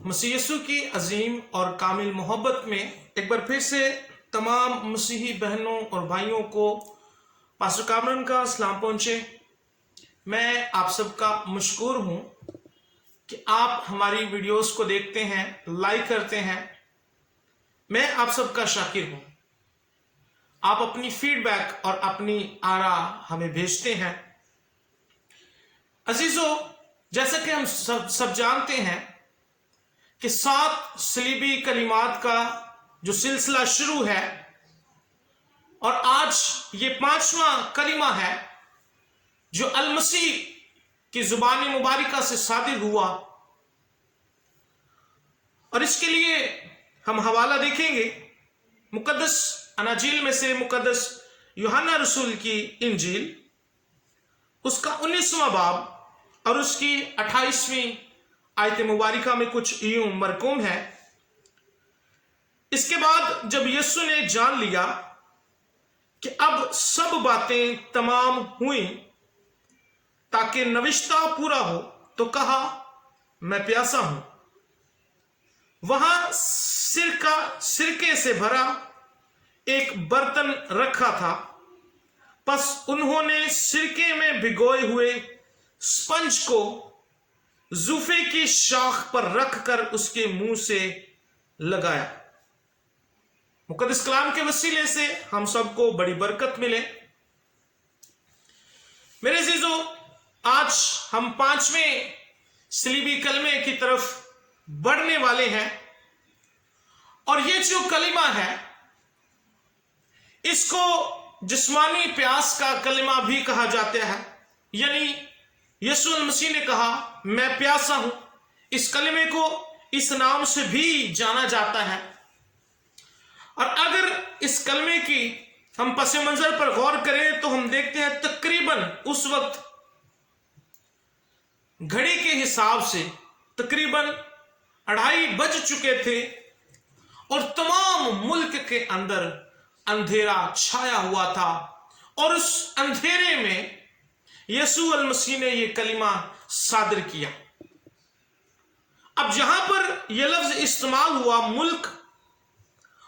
मसीह यीशु की अजीम और कामिल मोहब्बत में एक बार फिर से तमाम मसीही बहनों और भाइयों को पास्टर कामरन का सलाम पहुंचे। मैं आप सबका मशकूर हूं कि आप हमारी वीडियोस को देखते हैं, लाइक करते हैं। मैं आप सबका शाकिर हूं। आप अपनी फीडबैक और अपनी आरा हमें भेजते हैं। अजीजों, जैसा कि हम सब जानते हैं कि 7 सलीबी कलिमात का जो सिलसिला शुरू है और आज ये 5वां कलिमा है जो अल मसीह की जुबान मुबारका से सादिर हुआ। और इसके लिए हम हवाला देखेंगे मुकद्दस अनाजील में से मुकद्दस यूहन्ना रसूल की इंजील, उसका 19वां बाब और उसकी 28वीं आयत मुबारका में कुछ यूं मरकूम है। इसके बाद जब यीशु ने जान लिया कि अब सब बातें तमाम हुई ताकि नविश्ता पूरा हो, तो कहा, मैं प्यासा हूं। वहां सिरके से भरा एक बर्तन रखा था। बस उन्होंने सिरके में भिगोए हुए स्पंज को जूफे की शाख पर रखकर उसके मुंह से लगाया। मुकद्दस कलाम के वसीले से हम सबको बड़ी बरकत मिले। मेरे अजीजों, आज हम 5वें सलीबी कलमे की तरफ बढ़ने वाले हैं और ये जो कलिमा है इसको जिस्मानी प्यास का कलिमा भी कहा जाता है। यानी यीशु मसीह ने कहा, मैं प्यासा हूं। इस कलिमे को इस नाम से भी जाना जाता है। और अगर इस कलमे की हम पस मंजर पर गौर करें तो हम देखते हैं तकरीबन उस वक्त घड़ी के हिसाब से तकरीबन 2:30 बज चुके थे और तमाम मुल्क के अंदर अंधेरा छाया हुआ था। और उस अंधेरे में यीशु अल मसीह ने यह कलिमा सादर किया। अब जहां पर यह लफ्ज इस्तेमाल हुआ मुल्क,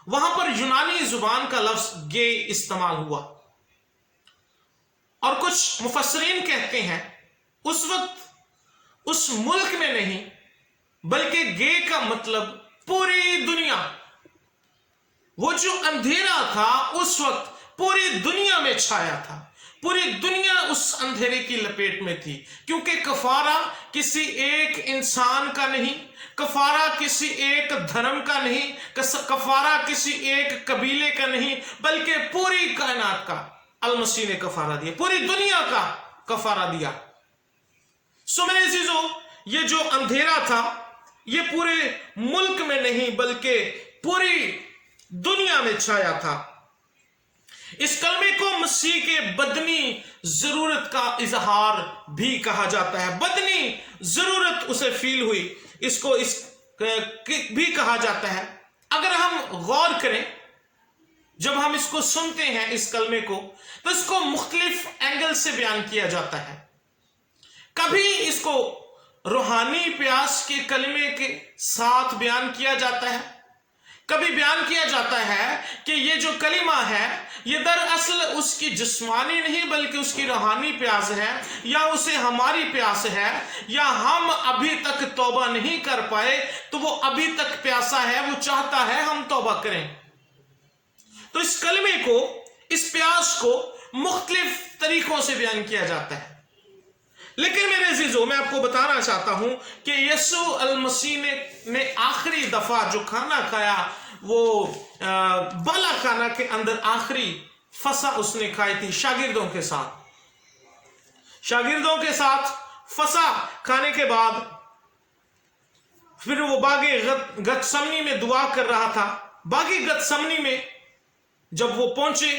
वहां पर यूनानी जुबान का लफ्ज गे इस्तेमाल हुआ। और कुछ मुफस्सरीन कहते हैं उस वक्त उस मुल्क में नहीं बल्कि गे का मतलब पूरी दुनिया। वो जो अंधेरा था उस वक्त पूरी दुनिया में छाया था। पूरी दुनिया उस अंधेरे की लपेट में थी, क्योंकि कफारा किसी एक इंसान का नहीं, कफारा किसी एक धर्म का नहीं, कफारा किसी एक कबीले का नहीं, बल्कि पूरी कायनात का अल मसीह ने कफारा दिया, पूरी दुनिया का कफारा दिया। सो मेरे अजीजों, ये जो अंधेरा था ये पूरे मुल्क में नहीं बल्कि पूरी दुनिया में छाया था। इस कलमे को मसीह के बदनी जरूरत का इजहार भी कहा जाता है। बदनी जरूरत उसे फील हुई, इसको इस भी कहा जाता है। अगर हम गौर करें, जब हम इसको सुनते हैं इस कलमे को, तो इसको मुख्तलिफ एंगल से बयान किया जाता है। कभी इसको रूहानी प्यास के कलमे के साथ बयान किया जाता है, कभी बयान किया जाता है कि ये जो कलिमा है ये दरअसल उसकी जिस्मानी नहीं बल्कि उसकी रूहानी प्यास है, या उसे हमारी प्यास है, या हम अभी तक तौबा नहीं कर पाए तो वो अभी तक प्यासा है, वो चाहता है हम तौबा करें। तो इस कलिमे को, इस प्यास को मुख्तलिफ तरीकों से बयान किया जाता है। लेकिन मेरे अजीजों, मैं आपको बताना चाहता हूं कि यीशु अल मसीह ने आखिरी दफा जो खाना खाया वो बाला खाना के अंदर आखिरी फसा उसने खाई थी शागिर्दों के साथ। शागिर्दों के साथ फसा खाने के बाद फिर वो बागे गतसमनी में दुआ कर रहा था। बागे गतसमनी में जब वो पहुंचे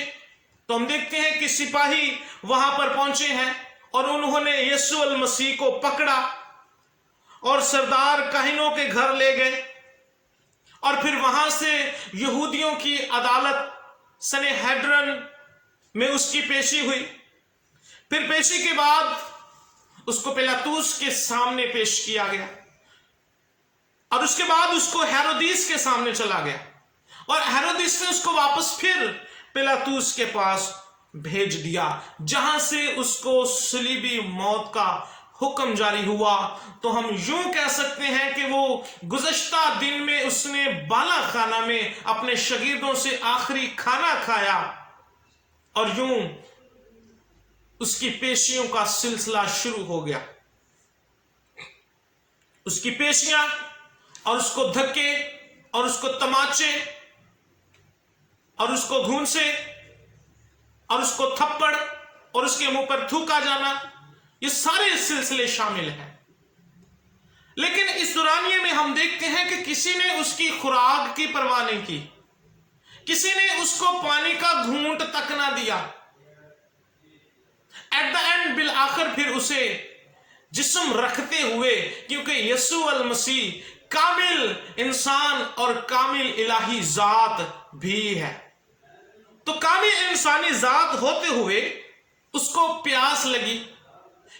तो हम देखते हैं कि सिपाही वहां पर पहुंचे हैं और उन्होंने यीशु अल मसीह को पकड़ा और सरदार काहिनों के घर ले गए। और फिर वहां से यहूदियों की अदालत सनेहेड्रन में उसकी पेशी हुई। फिर पेशी के बाद उसको पिलातुस के सामने पेश किया गया। اور اس کے بعد اس کو ہیرودیس کے سامنے چلا گیا اور ہیرودیس نے اس کو واپس پھر پیلاطوس کے پاس بھیج دیا جہاں سے اس کو صلیبی موت کا حکم جاری ہوا۔ تو ہم یوں کہہ سکتے ہیں کہ وہ گزشتہ دن میں اس نے بالا خانہ میں اپنے شاگردوں سے آخری کھانا کھایا اور یوں اس کی پیشیوں کا سلسلہ شروع ہو گیا۔ اس کی پیشیاں اور اس کو دھکے اور اس کو تماچے اور اس کو گھونسے اور اس کو تھپڑ اور اس کے منہ پر تھوکا جانا، یہ سارے سلسلے شامل ہیں۔ لیکن اس دورانیے میں ہم دیکھتے ہیں کہ کسی نے اس کی خوراک کی پرواہ نہیں کی، کسی نے اس کو پانی کا گھونٹ تک نہ دیا۔ ایٹ دا اینڈ بالآخر پھر اسے جسم رکھتے ہوئے، کیونکہ یسوع المسیح کامل انسان اور کامل الہی ذات بھی ہے، تو کامل انسانی ذات ہوتے ہوئے اس کو پیاس لگی،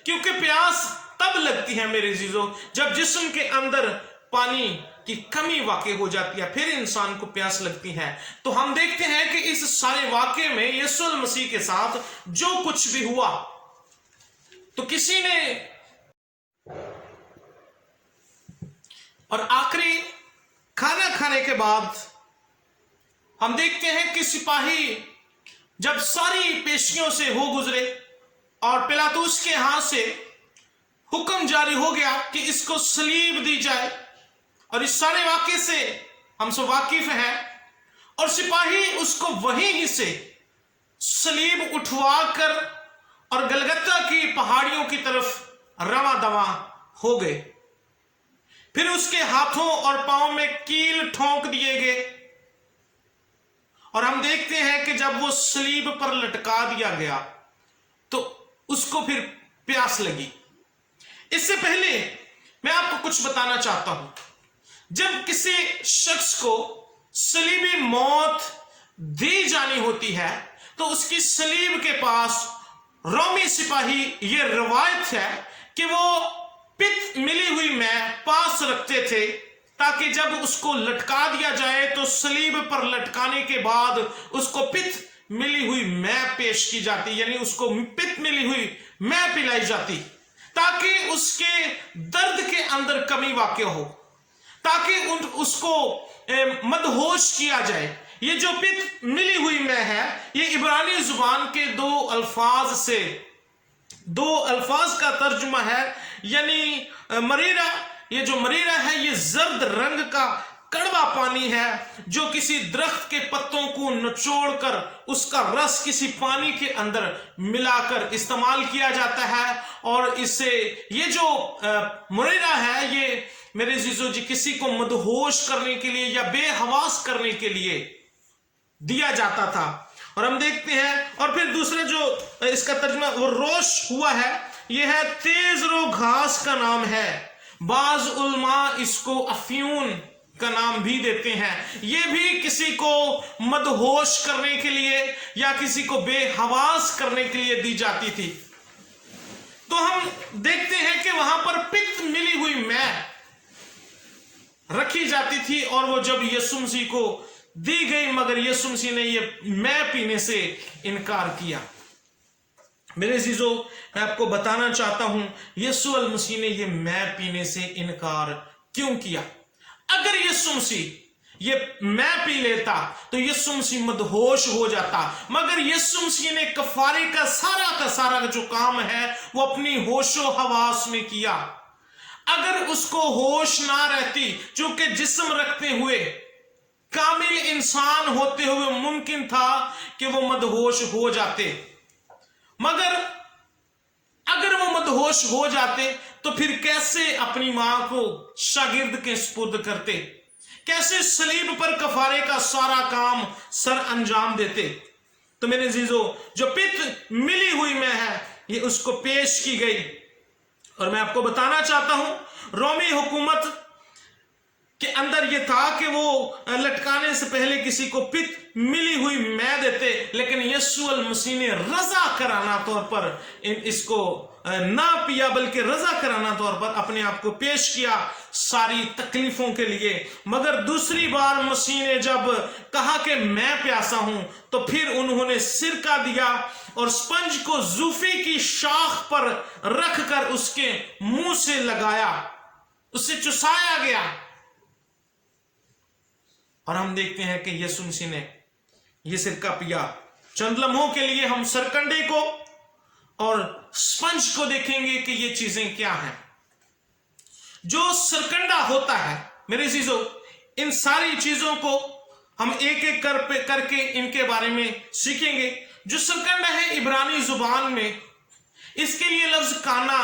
کیونکہ پیاس تب لگتی ہے میرے عزیزو جب جسم کے اندر پانی کی کمی واقع ہو جاتی ہے، پھر انسان کو پیاس لگتی ہے۔ تو ہم دیکھتے ہیں کہ اس سارے واقعے میں یسوع المسیح کے ساتھ جو کچھ بھی ہوا، تو کسی نے اور آخری کھانا کھانے کے بعد ہم دیکھتے ہیں کہ سپاہی جب ساری پیشیوں سے ہو گزرے اور پیلاطوس کے ہاں سے حکم جاری ہو گیا کہ اس کو صلیب دی جائے، اور اس سارے واقعے سے ہم سب واقف ہیں، اور سپاہی اس کو وہیں سے صلیب اٹھوا کر اور گلگتہ کی پہاڑیوں کی طرف رواں دواں ہو گئے۔ پھر اس کے ہاتھوں اور پاؤں میں کیل ٹھونک دیے گئے، اور ہم دیکھتے ہیں کہ جب وہ صلیب پر لٹکا دیا گیا تو اس کو پھر پیاس لگی۔ اس سے پہلے میں آپ کو کچھ بتانا چاہتا ہوں، جب کسی شخص کو صلیبی موت دی جانی ہوتی ہے تو اس کی صلیب کے پاس رومی سپاہی یہ روایت ہے کہ وہ پت ملی ہوئی میں پاس رکھتے تھے، تاکہ جب اس کو لٹکا دیا جائے تو صلیب پر لٹکانے کے بعد اس کو پت ملی ہوئی میں پیش کی جاتی، یعنی اس کو پت ملی ہوئی میں پلائی جاتی، تاکہ اس کے درد کے اندر کمی واقع ہو، تاکہ اس کو مدہوش کیا جائے۔ یہ جو پت ملی ہوئی میں ہے، یہ عبرانی زبان کے دو الفاظ کا ترجمہ ہے، یعنی مریرہ، یہ جو مریرہ ہے یہ زرد رنگ کا کڑوا پانی ہے جو کسی درخت کے پتوں کو نچوڑ کر اس کا رس کسی پانی کے اندر ملا کر استعمال کیا جاتا ہے، اور اسے یہ جو مریرہ ہے یہ میرے عزیزو جی کسی کو مدہوش کرنے کے لیے یا بے حواس کرنے کے لیے دیا جاتا تھا۔ اور ہم دیکھتے ہیں، اور پھر دوسرا جو اس کا ترجمہ وہ روش ہوا ہے، یہ ہے تیز رو گھاس کا نام ہے، بعض علماء اس کو افیون کا نام بھی دیتے ہیں۔ یہ بھی کسی کو مدہوش کرنے کے لیے یا کسی کو بے حواس کرنے کے لیے دی جاتی تھی۔ تو ہم دیکھتے ہیں کہ وہاں پر پت ملی ہوئی میں رکھی جاتی تھی، اور وہ جب یسوع مسیح کو دی گئی، مگر یسوع مسیح نے یہ میں پینے سے انکار کیا۔ میرے عزیزو میں آپ کو بتانا چاہتا ہوں یسوع المسیح نے یہ میں پینے سے انکار کیوں کیا؟ اگر یسوع مسیح یہ میں پی لیتا تو یسوع مسیح مدہوش ہو جاتا، مگر یسوع مسیح نے کفارے کا سارا جو کام ہے وہ اپنی ہوش و حواس میں کیا۔ اگر اس کو ہوش نہ رہتی، چونکہ جسم رکھتے ہوئے کامل انسان ہوتے ہوئے ممکن تھا کہ وہ مدہوش ہو جاتے، مگر اگر وہ مدہوش ہو جاتے تو پھر کیسے اپنی ماں کو شاگرد کے سپرد کرتے، کیسے صلیب پر کفارے کا سارا کام سر انجام دیتے؟ تو میرے عزیزو جو پت ملی ہوئی میں ہے یہ اس کو پیش کی گئی، اور میں آپ کو بتانا چاہتا ہوں رومی حکومت के अंदर ये था कि वो लटकाने से पहले किसी को पित मिली हुई मैं देते, लेकिन यीशु अल मसीह ने रजा कराना तौर पर इसको ना पिया, बल्कि रजा कराना तौर पर अपने आप को पेश किया सारी तकलीफों के लिए। मगर दूसरी बार मसीह ने जब कहा कि मैं प्यासा हूं, तो फिर उन्होंने सिरका दिया और स्पंज को जूफी की शाख पर रखकर उसके मुंह से लगाया, उसे चुसाया गया। और हम देखते हैं कि यीशु मसीह ने यह सिरका पिया। चंद लम्हों के लिए हम सरकंडे को और स्पंज को देखेंगे कि ये चीजें क्या हैं। जो सरकंडा होता है मेरे चीजों, इन सारी चीजों को हम एक एक करके इनके बारे में सीखेंगे। जो सरकंडा है इब्रानी जुबान में, इसके लिए लफ्ज काना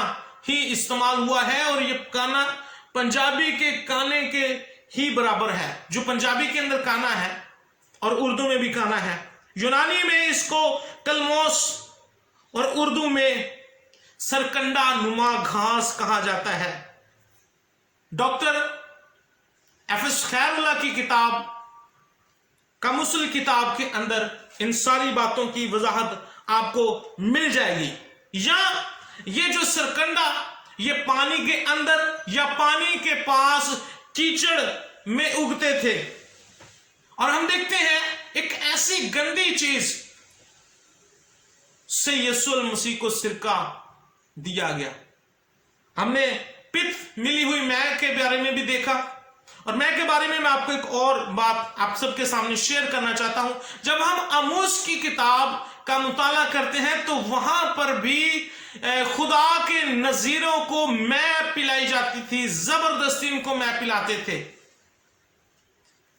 ही इस्तेमाल हुआ है, और ये काना पंजाबी के काने के ही बराबर है। जो पंजाबी के अंदर काना है और उर्दू में भी काना है, यूनानी में इसको कलमोस और उर्दू में सरकंडा नुमा घास कहा जाता है। डॉक्टर एफएस खैरुल्लाह की किताब कामुसुल किताब के अंदर इन सारी बातों की वजाहत आपको मिल जाएगी। या ये जो सरकंडा, ये पानी के अंदर या पानी के पास कीचड़ में उगते थे, और हम देखते हैं एक ऐसी गंदी चीज से यीशु मसीह को सिरका दिया गया। हमने पित्त मिली हुई मैं के बारे में भी देखा, और मैं के बारे में मैं आपको एक और बात आप सबके सामने शेयर करना चाहता हूं। जब हम आमोस की किताब का मुताला करते हैं तो वहां पर भी खुदा के नजीरों को मैं पिलाई जाती थी, जबरदस्ती उनको मैं पिलाते थे,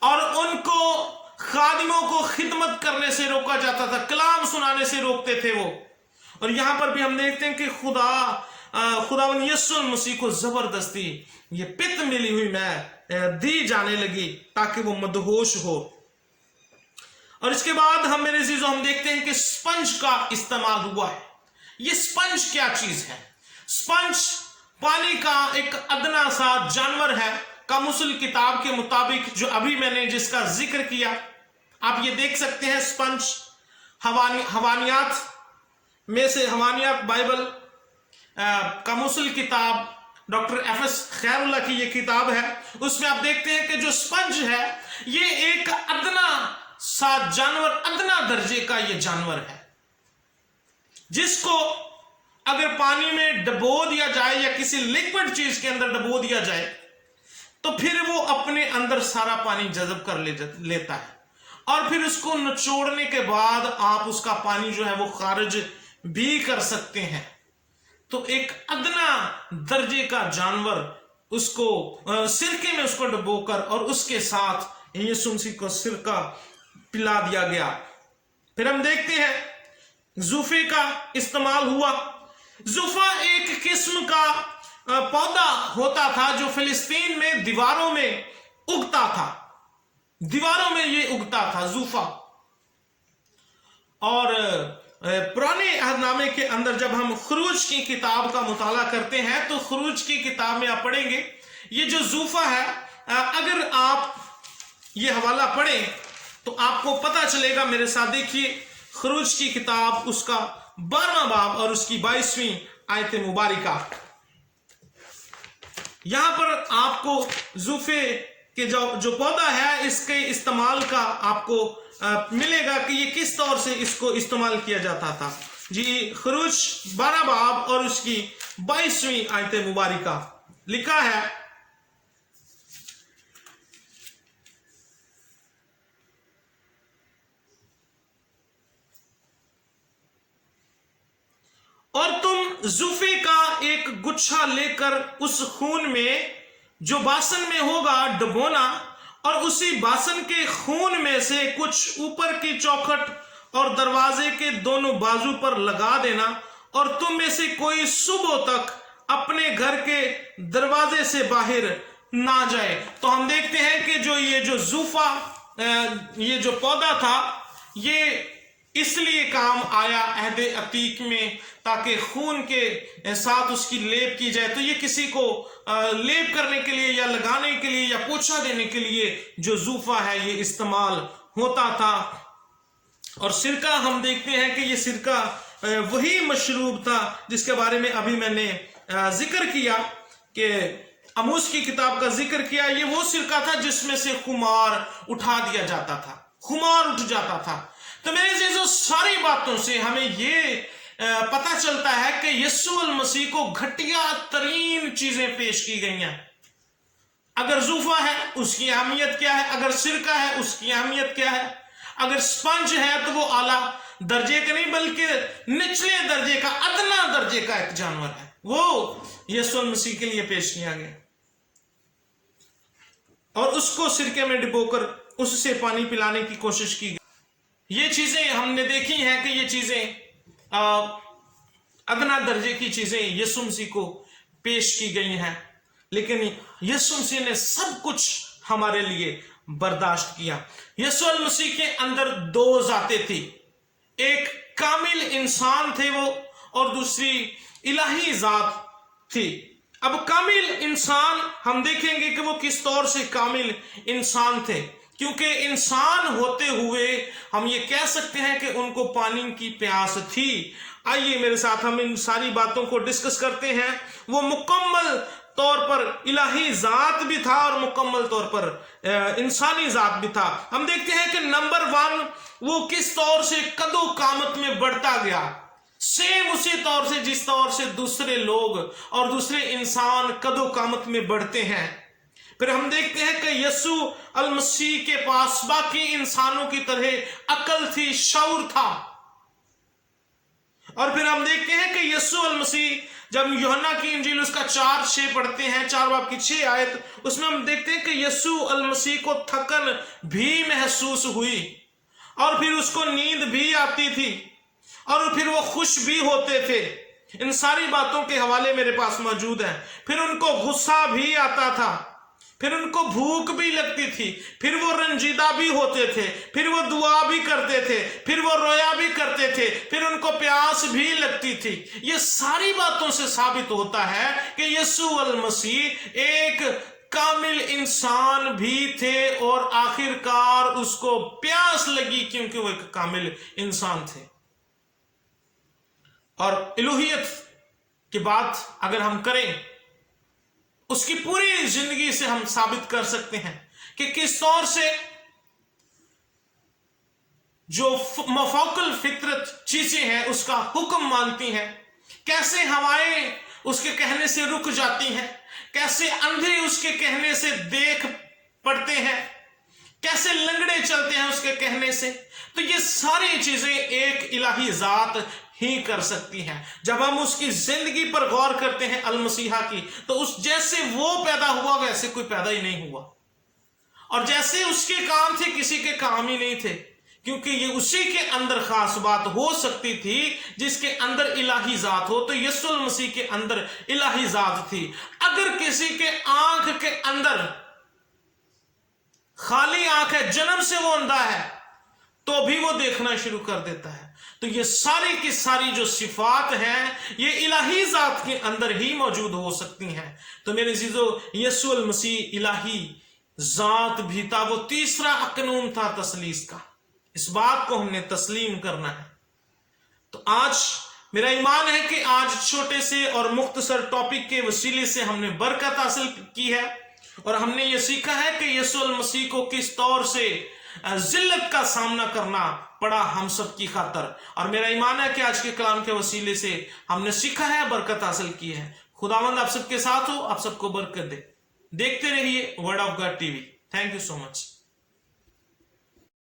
और उनको खादिमों को खिदमत करने से रोका जाता था, कलाम सुनाने से रोकते थे वो। और यहां पर भी हम देखते हैं कि खुदावन यीशु मसीह को जबरदस्ती ये पित्त मिली हुई मैं दी जाने लगी ताकि वो मदहोश हो। और इसके बाद हम मेरे अजीजों हम देखते हैं कि स्पंज का इस्तेमाल हुआ है। ये स्पंज क्या चीज है? स्पंज पानी का एक अदना सा जानवर है कामुसुल किताब के मुताबिक, जो अभी मैंने जिसका जिक्र किया। आप ये देख सकते हैं स्पंज हवानियात में से, हवानियात बाइबल कामुसुल किताब डॉक्टर एफएस खैरुल्लाह की ये किताब है, उसमें आप देखते हैं कि जो स्पंज है ये एक अदना सा जानवर, अदना दर्जे का ये जानवर है, जिसको अगर पानी में डबो दिया जाए या किसी लिक्विड चीज के अंदर डबो दिया जाए तो फिर वो अपने अंदर सारा पानी जज़ब कर लेता है, और फिर उसको निचोड़ने के बाद आप उसका पानी जो है वो खारिज भी कर सकते हैं। तो एक अदना दर्जे का जानवर, उसको सिरके में उसको डुबोकर और उसके साथ यीशु मसीह को सिरका पिला दिया गया। फिर हम देखते हैं जूफे का इस्तेमाल हुआ। जूफा एक किस्म का पौधा होता था जो फिलिस्तीन में दीवारों में उगता था, दीवारों में ये उगता था जूफा। और पुराने अहदनामे के अंदर जब हम खुरूज की किताब का मुताला करते हैं तो खुरूज की किताब में आप पढ़ेंगे ये जो जूफा है, अगर आप ये हवाला पढ़ें तो आपको पता चलेगा। मेरे साथ देखिए खुरूज की किताब उसका 12वां बाब और उसकी 22वीं आयत मुबारिका। यहां पर आपको जूफे के जो पौधा है इसके इस्तेमाल का आपको मिलेगा कि ये किस तौर से इसको इस्तेमाल किया जाता था। जी खुरूज 12 बाब और उसकी 22वीं आयत मुबारिका लिखा है, और तुम जूफे का एक गुच्छा लेकर उस खून में जो बासन में होगा डुबोना, और उसी बासन के खून में से कुछ ऊपर की चौखट और दरवाजे के दोनों बाजू पर लगा देना, और तुम में से कोई सुबह तक अपने घर के दरवाजे से बाहर ना जाए। तो हम देखते हैं कि ये जो जूफा, ये जो पौधा था, ये इसलिए काम आया अहदे अतीक में, ताकि खून के साथ उसकी लेप की जाए। तो ये किसी को लेप करने के लिए या लगाने के लिए या पोछा देने के लिए जो जूफा है ये इस्तेमाल होता था। और सिरका हम देखते हैं कि ये सिरका वही मशरूब था जिसके बारे में अभी मैंने जिक्र किया, कि आमोस की किताब का जिक्र किया। ये वो सिरका था जिसमें से खुमार उठा दिया जाता था, खुमार उठ जाता था। तो मेरे अजीजों, सारी बातों से हमें ये पता चलता है कि यीशु अल मसीह को घटिया तरीन चीजें पेश की गई हैं। अगर जूफा है उसकी अहमियत क्या है, अगर सिरका है उसकी अहमियत क्या है, अगर स्पंज है तो वो आला दर्जे का नहीं बल्कि निचले दर्जे का, अदना दर्जे का एक जानवर है, वो यीशु अल मसीह के लिए पेश किया गया। और उसको सिरके में डिबोकर उससे पानी पिलाने की कोशिश की गई। ये चीजें हमने देखी हैं कि ये चीजें अदना दर्जे की चीजें यीशु मसीह को पेश की गई हैं, लेकिन यीशु मसीह ने सब कुछ हमारे लिए बर्दाश्त किया। यीशु अल मसीह के अंदर दो जातें थी, एक कामिल इंसान थे वो, और दूसरी इलाही जात थी। अब कामिल इंसान हम देखेंगे कि वो किस तौर से कामिल इंसान थे, क्योंकि इंसान होते हुए हम ये कह सकते हैं कि उनको पानी की प्यास थी। आइए मेरे साथ हम इन सारी बातों को डिस्कस करते हैं। वो मुकम्मल तौर पर इलाही जात भी था और मुकम्मल तौर पर इंसानी जात भी था। हम देखते हैं कि नंबर 1 वो किस तौर से कदो कामत में बढ़ता गया, सेम उसी तौर से जिस तौर से दूसरे लोग और दूसरे इंसान कदो कामत में बढ़ते हैं। फिर हम देखते हैं कि यीशु अल मसीह के पास बाकी इंसानों की तरह अकल थी, शऊर था। और फिर हम देखते हैं कि यीशु अल मसीह, जब यूहन्ना की इंजील उसका 4:6 पढ़ते हैं, 4 बाब की 6 आयत, उसमें हम देखते हैं कि यीशु अल मसीह को थकन भी महसूस हुई और फिर उसको नींद भी आती थी और फिर वो खुश भी होते थे। इन सारी बातों के हवाले मेरे पास मौजूद है। फिर उनको गुस्सा भी आता था, फिर उनको भूख भी लगती थी, फिर वो रंजीदा भी होते थे, फिर वो दुआ भी करते थे, फिर वो रोया भी करते थे, फिर उनको प्यास भी लगती थी। ये सारी बातों से साबित होता है कि यीशु अल मसीह एक कामिल इंसान भी थे और आखिरकार उसको प्यास लगी क्योंकि वो एक कामिल इंसान थे। और इलूहियत की बात अगर हम करें, उसकी पूरी जिंदगी से हम साबित कर सकते हैं कि किस तौर से जो मफौकल फितरत चीजें हैं उसका हुक्म मानती हैं, कैसे हवाएं उसके कहने से रुक जाती हैं, कैसे अंधे उसके कहने से देख पड़ते हैं, कैसे लंगड़े चलते हैं उसके कहने से। तो ये सारी चीजें एक इलाही जात ही कर सकती हैं। जब हम उसकी जिंदगी पर गौर करते हैं अल मसीहा की, तो उस जैसे वो पैदा हुआ वैसे कोई पैदा ही नहीं हुआ, और जैसे उसके काम थे किसी के काम ही नहीं थे, क्योंकि ये उसी के अंदर खास बात हो सकती थी जिसके अंदर इलाही जात हो। तो यीशु अल मसीह के अंदर इलाही जात थी। अगर किसी के आंख के अंदर खाली आंख है, जन्म से वो अंधा है, तो भी वो देखना शुरू कर देता है। तो ये सारी की सारी जो सिफात हैं ये इलाही जात के अंदर ही मौजूद हो सकती हैं। तो मेरे अजीजों, यीशु अल मसीह इलाही जात भी था, वो तीसरा कानून था तसलीस का। इस बात को हमने तस्लीम करना है। तो आज मेरा ईमान है कि आज छोटे से और मुख्तसर टॉपिक के वसीले से हमने बरकत हासिल की है और हमने ये सीखा है कि यीशु अल मसीह को किस तौर से जिल्लत का सामना करना पड़ा हम सब की खातर। और मेरा ईमान है कि आज के कलाम के वसीले से हमने सीखा है, बरकत हासिल की है। खुदावंद आप सबके साथ हो, आप सबको बरकत दे। देखते रहिए word of God TV. Thank you so much.